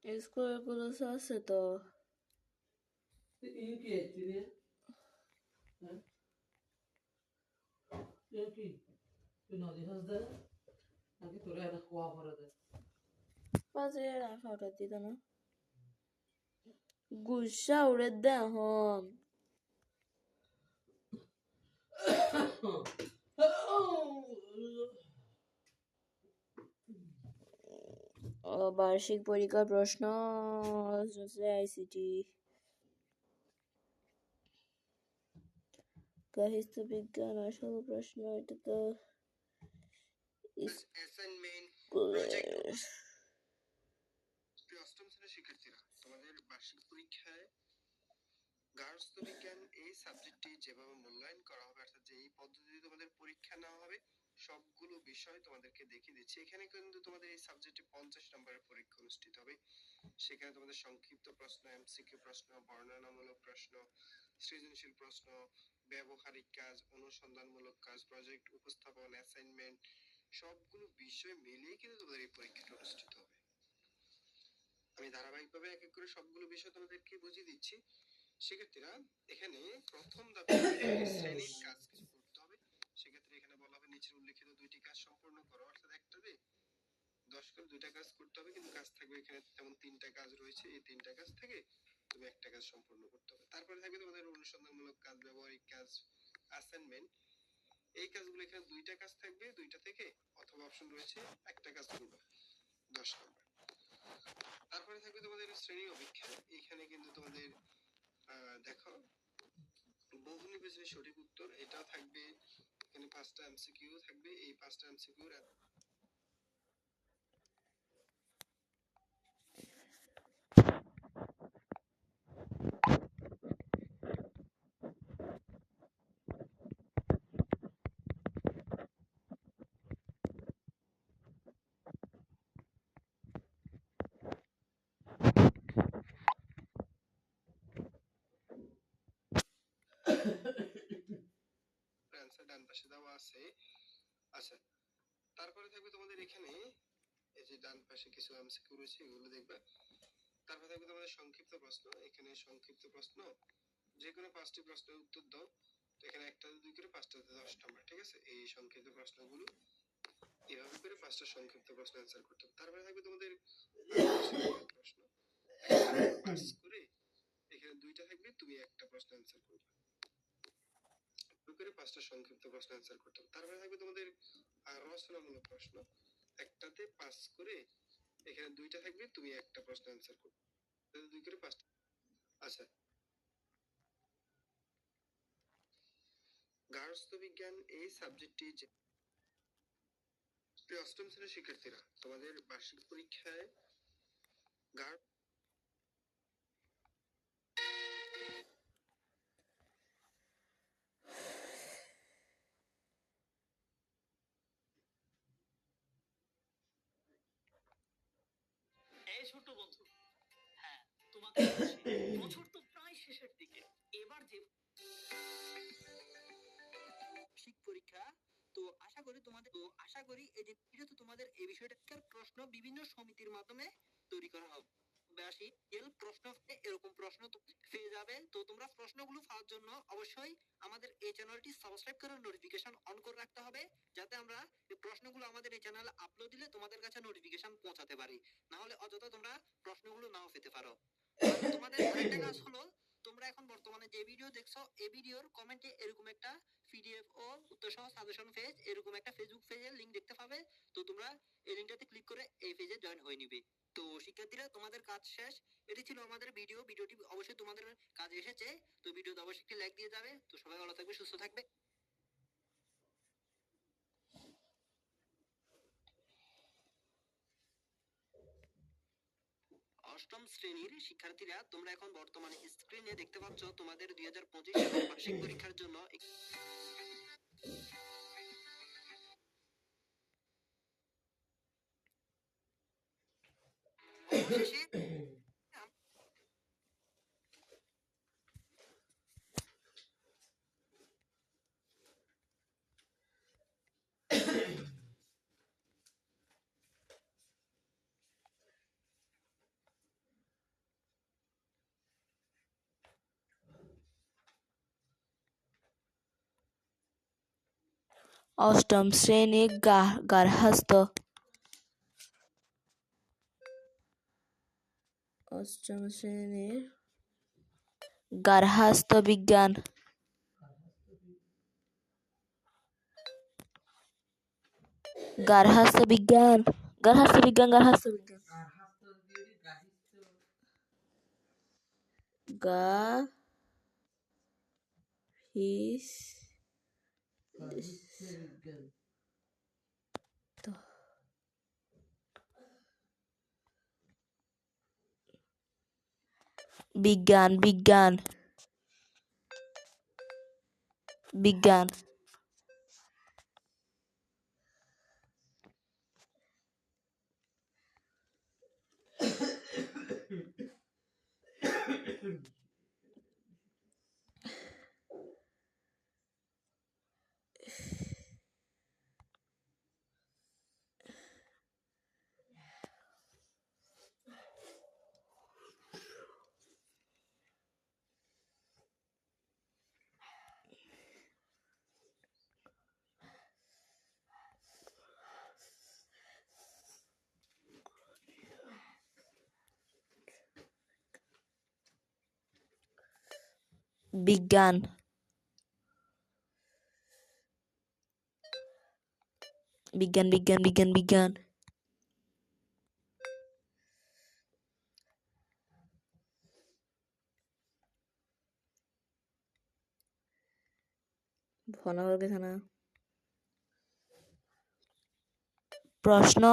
স্কুলগুলো আছে তো পাঁচে রাখা দিত না গুসা উড়ে দেয় হন বার্ষিক পরীক্ষার প্রশ্ন আইসিটি গাহিস্থ বিজ্ঞান আসল প্রশ্ন এটা তো অষ্টম শ্রেণীর শিক্ষার্থীরা তোমাদের বার্ষিক পরীক্ষায় গার্হস্থ্য বিজ্ঞান এই সাবজেক্টটি যেভাবে মূল্যায়ন করা হবে অর্থাৎ যে এই পদ্ধতিতে তোমাদের পরীক্ষা নেওয়া হবে সবগুলো বিষয় তোমাদেরকে দেখিয়ে দিচ্ছি। এখানে কিন্তু তোমাদের এই সাবজেক্টে 50 নম্বরের পরীক্ষা অনুষ্ঠিত হবে। সেখানে তোমাদের সংক্ষিপ্ত প্রশ্ন, এমসিকিউ প্রশ্ন, বর্ণনামূলক প্রশ্ন, সৃজনশীল প্রশ্ন, ব্যবহারিক কাজ, অনুসন্ধানমূলক কাজ, প্রজেক্ট উপস্থাপন, অ্যাসাইনমেন্ট সবগুলো বিষয় মিলিয়ে কিন্তু তোমাদের এই পরীক্ষাটা অনুষ্ঠিত হবে। আমি ধারাবাহিকভাবে এক এক করে সবগুলো বিষয় তোমাদেরকে বুঝিয়ে দিচ্ছি। শিক্ষার্থীরা এখানে প্রথম ধাপে শ্রেণীর কাজ কিছু করতে হবে। সেক্ষেত্রে এখানে বলা হবে নিচের উল্লেখিত দুইটি কাজ সম্পূর্ণ করো, অর্থাৎ একটাতে 10 করে দুইটা কাজ করতে হবে, কিন্তু কাজ থাকবে এখানে তেমন তিনটা কাজ রয়েছে, এই তিনটা কাজ থেকে তুমি একটা কাজ সম্পূর্ণ করতে হবে। তারপরে থাকবে তোমাদের অনুসন্ধানমূলক কাজ, ব্যবহারিক কাজ, অ্যাসাইনমেন্ট। এই কাজগুলো এখানে দুইটা কাজ থাকবে, দুইটা থেকে অথবা অপশন রয়েছে একটা কাজ করবে 10 নম্বর। তারপরে থাকবে তোমাদের শ্রেণী অভিক্ষা। এখানে কিন্তু তোমাদের দেখো বহু নির্বাচনী সঠিক উত্তর এটাও থাকবে। এখানে 5টা এমসিকিউ থাকবে, এই 5টা এমসিকিউ অ্যান্সার ডান পাশে দেওয়া আছে। আচ্ছা, তারপরে থাকবে তোমাদের এখানে এই যে ডান পাশে কিছু এমসিকিউ রয়েছে, এগুলো দেখবে। তারপরে থাকবে তোমাদের সংক্ষিপ্ত প্রশ্ন। এখানে সংক্ষিপ্ত প্রশ্ন যে কোনো 5টি প্রশ্নের উত্তর দাও। তো এখানে একটাতে 2 করে, 5টাতে 10 নম্বর, ঠিক আছে? এই সংক্ষিপ্ত প্রশ্নগুলো এভাবে করে 5টা সংক্ষিপ্ত প্রশ্ন অ্যান্সার করতে হবে। তারপরে থাকবে তোমাদের প্রশ্ন, পাস করে এখানে 2টা থাকবে, তুমি একটা প্রশ্ন অ্যান্সার করবে। করে 5টা সংক্ষিপ্ত প্রশ্ন অ্যান্সার করতে হবে। তারপরে থাকবে তোমাদের রচনামূলক প্রশ্ন, একটাতে 5 করে এখানে 2টা থাকবে, তুমি একটা প্রশ্ন অ্যান্সার করবে। 2 করে 5টা। আচ্ছা, গার্হস্থ্য বিজ্ঞান এই সাবজেক্টটি অষ্টম শ্রেণীর শিক্ষার্থীরা তোমাদের বার্ষিক পরীক্ষায় এই ছোট বন্ধু, হ্যাঁ তোমাকে বলছি, বছর তো প্রায় শেষের দিকে। এবার যে বার্ষিক পরীক্ষা, তো আশা করি এই যে ভিডিওতে তোমাদের এই বিষয়টার প্রশ্ন বিভিন্ন সমিতির মাধ্যমে তৈরি করা হবে। প্রশ্ন এরকম প্রশ্ন পেয়ে যাবে। তো তোমরা প্রশ্নগুলো পাওয়ার জন্য অবশ্যই আমাদের এই চ্যানেলটি সাবস্ক্রাইব করে নোটিফিকেশন অন করে রাখতে হবে, যাতে আমরা এই প্রশ্নগুলো আমাদের এই চ্যানেলে আপলোড দিলে তোমাদের কাছে নোটিফিকেশন পৌঁছাতে পারি। না হলে অযথা তোমরা প্রশ্নগুলো নাও পেতে পারো। তোমাদের আরেকটা কাজ হলো, তোমরা এখন বর্তমানে যে ভিডিও দেখছো এই ভিডিওর কমেন্টে এরকম একটা পিডিএফ ও উত্তর সহ সাজেশন পেজ, এরকম একটা ফেসবুক পেজের লিংক দেখতে পাবে। তো তোমরা এই লিংকটাতে ক্লিক করে এই পেজে জয়েন হয়ে নিবে। তো শিক্ষার্থীরা তোমাদের কাজ শেষ। এটি ছিল আমাদের ভিডিওটি অবশ্যই তোমাদের কাজে এসেছে। তো ভিডিওতে অবশ্যই একটি লাইক দিয়ে যাবে। তো সবাই ভালো থাকবে, সুস্থ থাকবে। অষ্টম শ্রেণীর শিক্ষার্থীরা তোমরা এখন বর্তমানে স্ক্রিনে দেখতে পাচ্ছ তোমাদের 2025 সালের বার্ষিক পরীক্ষার জন্য অষ্টম শ্রেণী গার্হস্থ্য। অষ্টম শ্রেণীর গার্হস্থ্য বিজ্ঞান। গার্হস্থ্য বিজ্ঞান। গার্হস্থ্য বিজ্ঞান। গার্হস্থ্য বিজ্ঞান। বিজ্ঞান। বিজ্ঞান। বিজ্ঞান। বিজ্ঞান। বিজ্ঞান। বিজ্ঞান। বিজ্ঞান। বিজ্ঞান। প্রশ্ন।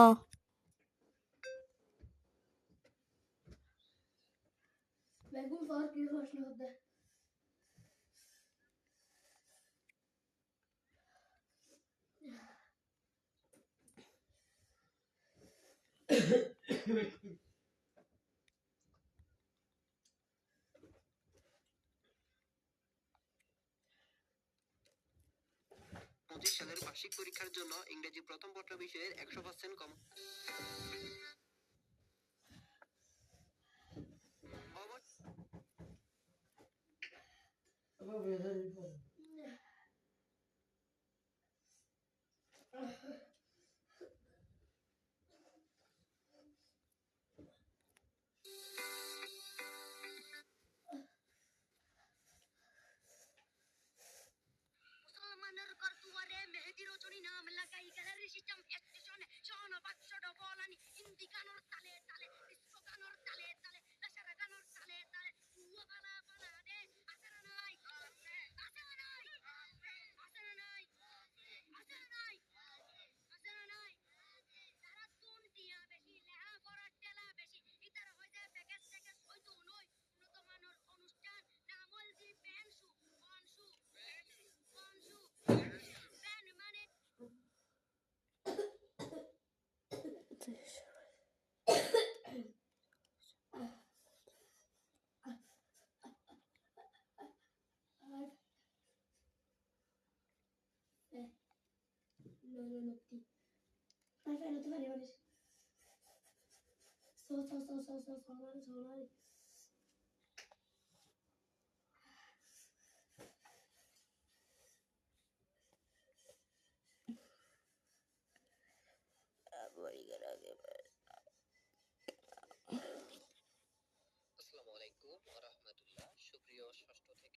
সালের বার্ষিক পরীক্ষার জন্য ইংরেজি প্রথম পত্র বিষয়ের 100% কম। মুসলমানের করতুয়ারে মেহেদি রজনী নাম লাগাই গ্যালারি সিস্টেম স্টেশন শহন বাক্স ডবলানি হিন্দি গানোর তালে তালে ডিস্কো গানোর তালে তালে লাসারা গানোর তালে তালে উয়া বালা বালা দে আসরা নাই আসরা নাই আসরা নাই আসরা নাই আসরা নাই তারা তুন দিয়া বেশি লেহা করার টেলা বেশি ইতার হই যায় প্যাকেজ প্যাকেজ হই তো নই উন্নত মানের অনুষ্ঠান নামল দি পেনসু অনসু অনসু প্যান মানে